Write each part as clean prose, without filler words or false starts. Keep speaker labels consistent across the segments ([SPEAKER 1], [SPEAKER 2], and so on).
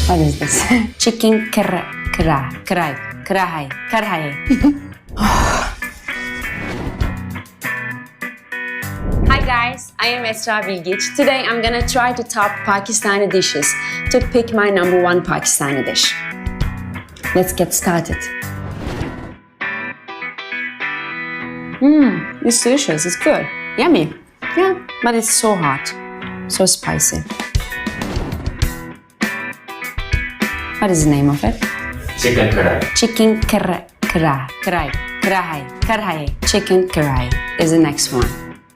[SPEAKER 1] What is this? Chicken karahi. Hi guys, I am Esra bilgic. Today I'm gonna try to top Pakistani dishes to pick my number one Pakistani dish. Let's get started. It's delicious. It's good. Yummy. Yeah, but it's so hot. So spicy. What is the name of it?
[SPEAKER 2] Chicken karahi.
[SPEAKER 1] Chicken karahi. Chicken karahi is the next one.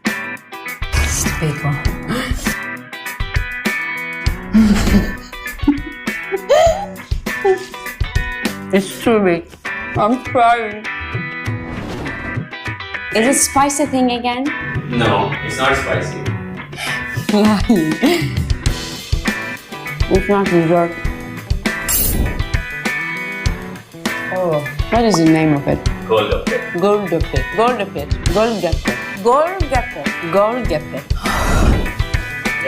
[SPEAKER 1] It's the big one. It's too big. I'm crying. Is it spicy thing again?
[SPEAKER 2] No, it's not spicy.
[SPEAKER 1] Lying. It's not dessert. Oh, what is the name of it?
[SPEAKER 2] Golgappe.
[SPEAKER 1] Golgappe.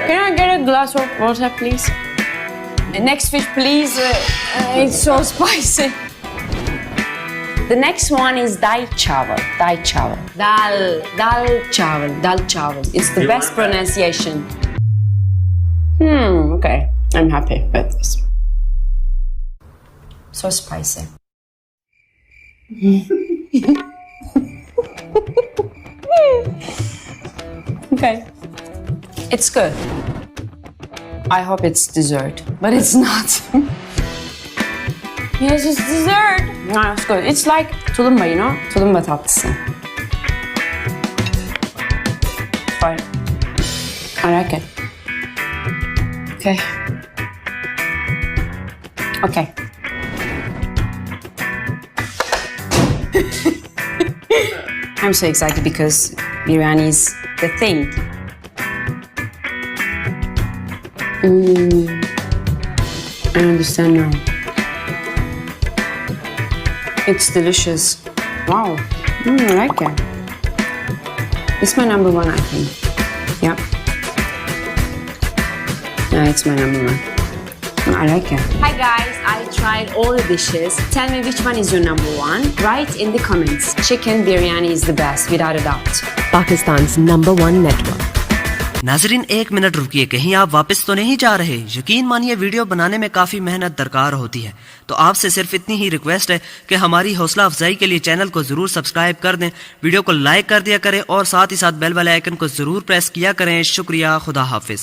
[SPEAKER 1] Can I get a glass of water, please? The next fish, please. It's so spicy. The next one is dal chawal. Dal chawal. It's the best pronunciation. Okay. I'm happy with this. So spicy. Okay. It's good. I hope it's dessert, but it's not. Yes, it's dessert. No, it's good. It's like tulumba, you know? Tulumba tatlısı. Fine. I like it. Okay. I'm so excited because biryani is the thing. I understand now. It's delicious. Wow. I like it. It's my number one, I think. Yep. Yeah, it's my number one. I like it. Hi guys, I tried all the dishes. Tell me which one is your number one. Write in the comments. Chicken biryani is the best, without a doubt.
[SPEAKER 3] Pakistan's number one network. नाजरीन 1 minute रुकिए, कहीं आप वापस तो नहीं जा रहे? यकीन मानिए वीडियो बनाने में काफी मेहनत दरकार होती है, तो आपसे सिर्फ इतनी ही रिक्वेस्ट है कि हमारी हौसला अफजाई के लिए चैनल को जरूर सब्सक्राइब कर दें, वीडियो को लाइक कर दिया करें और साथ ही साथ बेल वाले आइकन को जरूर प्रेस किया करें। शुक्रिया, खुदा हाफिज।